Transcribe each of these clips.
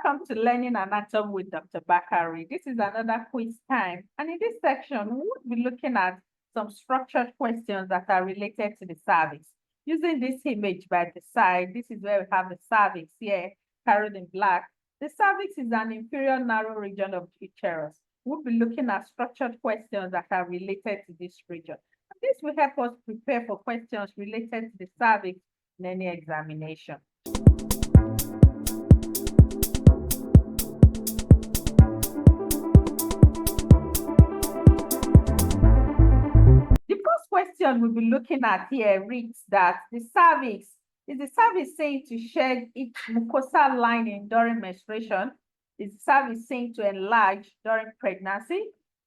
Welcome to Learning Anatomy with Dr. Bakari. This is another quiz time. And in this section, we will be looking at some structured questions that are related to the cervix. Using this image by the side, this is where we have the cervix here, carried in black. The cervix is an inferior narrow region of the uterus. We'll be looking at structured questions that are related to this region. And this will help us prepare for questions related to the cervix in any examination. Question we'll be looking at here reads that is the cervix seen to shed its mucosal lining during menstruation? Is the cervix seen to enlarge during pregnancy?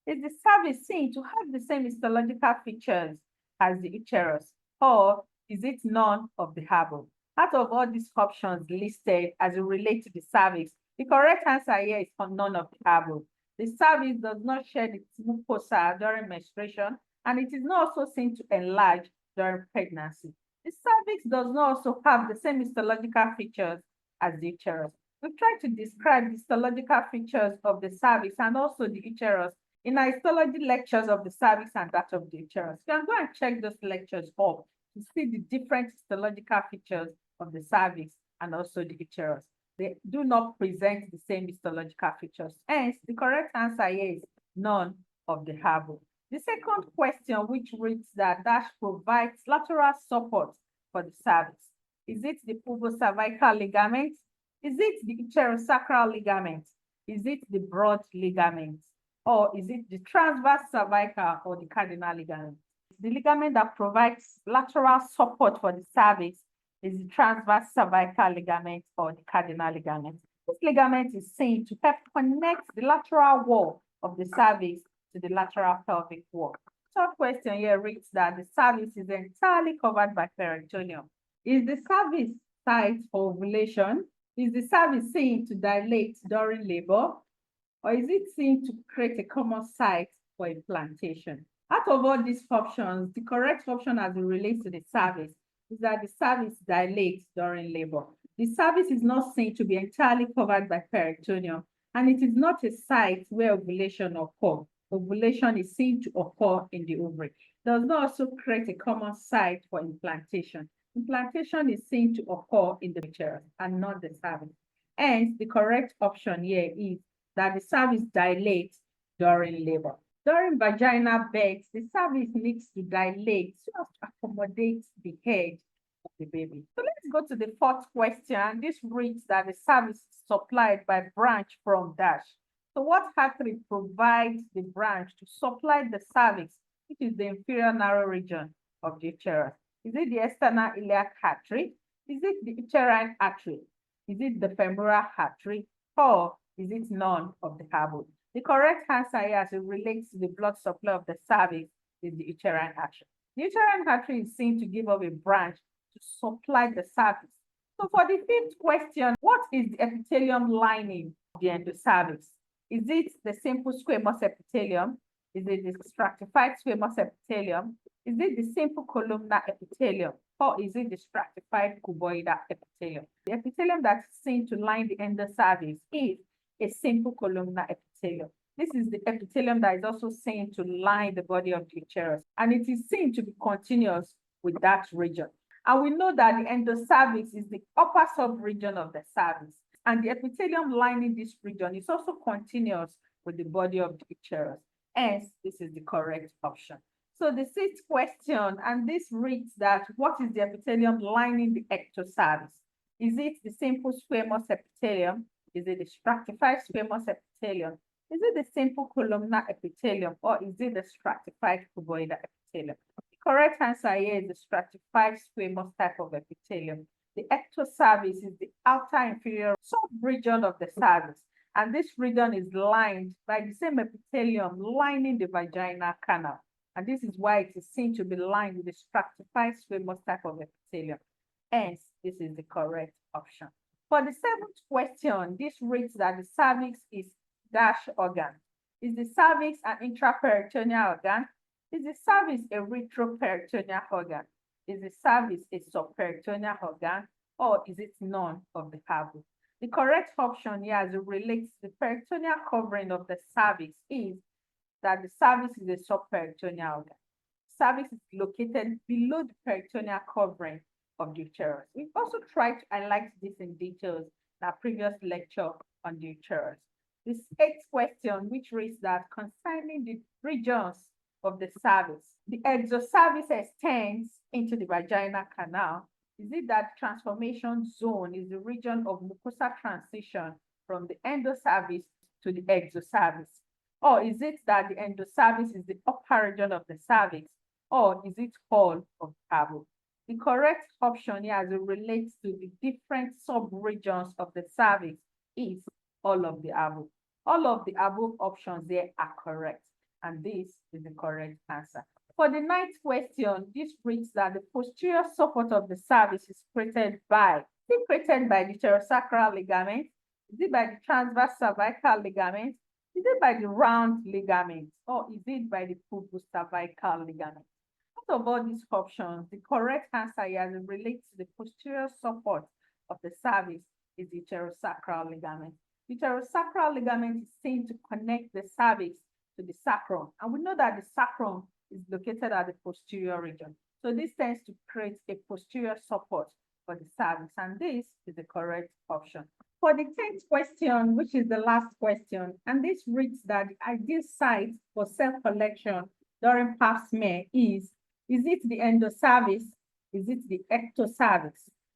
Is the cervix seen to have the same histological features as the uterus? Or is it none of the above? Out of all these options listed as it relates to the cervix, the correct answer here is for none of the above. The cervix does not shed its mucosa during menstruation, and it is not also seen to enlarge during pregnancy. The cervix does not also have the same histological features as the uterus. We've tried to describe the histological features of the cervix and also the uterus in our histology lectures of the cervix and that of the uterus. You can go and check those lectures up to see the different histological features of the cervix and also the uterus. They do not present the same histological features. Hence, the correct answer here is none of the above. The second question, which reads that dash provides lateral support for the cervix. Is it the pubocervical ligament? Is it the uterosacral ligament? Is it the broad ligament? Or is it the transverse cervical or the cardinal ligament? The ligament that provides lateral support for the cervix is the transverse cervical ligament or the cardinal ligament. This ligament is seen to help connect the lateral wall of the cervix to the lateral pelvic wall. Third question here reads that the cervix is entirely covered by peritoneum. Is the cervix site for ovulation? Is the cervix seen to dilate during labor? Or is it seen to create a common site for implantation? Out of all these options, the correct option as it relates to the cervix is that the cervix dilates during labor. The cervix is not seen to be entirely covered by peritoneum, and it is not a site where ovulation occurs. Ovulation is seen to occur in the ovary. It does not also create a common site for implantation. Implantation is seen to occur in the uterus and not the cervix. Hence, the correct option here is that the cervix dilates during labor. During vaginal birth, the cervix needs to dilate so as to accommodate the head of the baby. So let's go to the fourth question. This reads that the cervix is supplied by branch from dash. So what artery provides the branch to supply the cervix, which is the inferior narrow region of the uterus? Is it the external iliac artery? Is it the uterine artery? Is it the femoral artery? Or is it none of the above? The correct answer here as it relates to the blood supply of the cervix is the uterine artery. The uterine artery is seen to give off a branch to supply the cervix. So for the fifth question, what is the epithelium lining of the endocervix? Is it the simple squamous epithelium? Is it the stratified squamous epithelium? Is it the simple columnar epithelium? Or is it the stratified cuboidal epithelium? The epithelium that is seen to line the endocervix is a simple columnar epithelium. This is the epithelium that is also seen to line the body of the uterus, and it is seen to be continuous with that region. And we know that the endocervix is the upper sub-region of the cervix, and the epithelium lining this region is also continuous with the body of the uterus. Hence, this is the correct option. So the sixth question, and this reads that what is the epithelium lining the ectocervix? Is it the simple squamous epithelium? Is it the stratified squamous epithelium? Is it the simple columnar epithelium? Or is it the stratified cuboidal epithelium? The correct answer here is the stratified squamous type of epithelium. The ectocervix is the outer inferior sub-region of the cervix, and this region is lined by the same epithelium lining the vaginal canal. And this is why it is seen to be lined with the stratified squamous type of epithelium. Hence, this is the correct option. For the seventh question, this reads that the cervix is dash organ. Is the cervix an intraperitoneal organ? Is the cervix a retroperitoneal organ? Is the cervix a subperitoneal organ? Or is it none of the above? The correct option here as it relates to the peritoneal covering of the cervix is that the cervix is a subperitoneal organ. Cervix is located below the peritoneal covering of the uterus. We've also tried to highlight this in details in our previous lecture on the uterus. This eighth question, which reads that concerning the regions of the cervix, the exocervix extends into the vaginal canal. Is it that transformation zone is the region of mucosal transition from the endocervix to the exocervix? Or is it that the endocervix is the upper region of the cervix? Or is it all of the above? The correct option here as it relates to the different sub-regions of the cervix is all of the above. All of the above options there are correct, and this is the correct answer. For the ninth question, this reads that the posterior support of the cervix is created by, is it created by the pterosacral ligament? Is it by the transverse cervical ligament? Is it by the round ligament? Or is it by the pubocervical ligament? Out of all these options, the correct answer here as it relates to the posterior support of the cervix is the pterosacral ligament. The pterosacral ligament is seen to connect the cervix to the sacrum, and we know that the sacrum is located at the posterior region. So this tends to create a posterior support for the cervix, and this is the correct option. For the 10th question, which is the last question, and this reads that the ideal site for cell collection during pap smear is it the endocervix? Is it the ectocervix?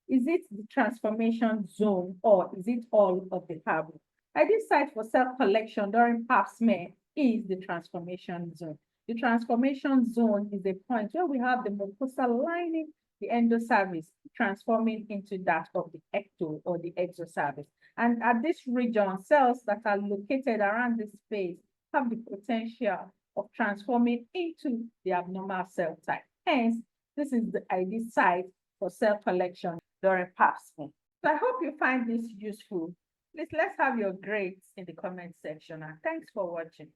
Is it the transformation zone, or is it all of the above? Ideal site for cell collection during pap smear is the transformation zone. The transformation zone is a point where we have the mucosal lining the endocervix transforming into that of the ecto or the exocervix. And at this region, cells that are located around this space have the potential of transforming into the abnormal cell type. Hence, this is the ideal site for cell collection during pap smear. So I hope you find this useful. Please let's have your grades in the comment section, and thanks for watching.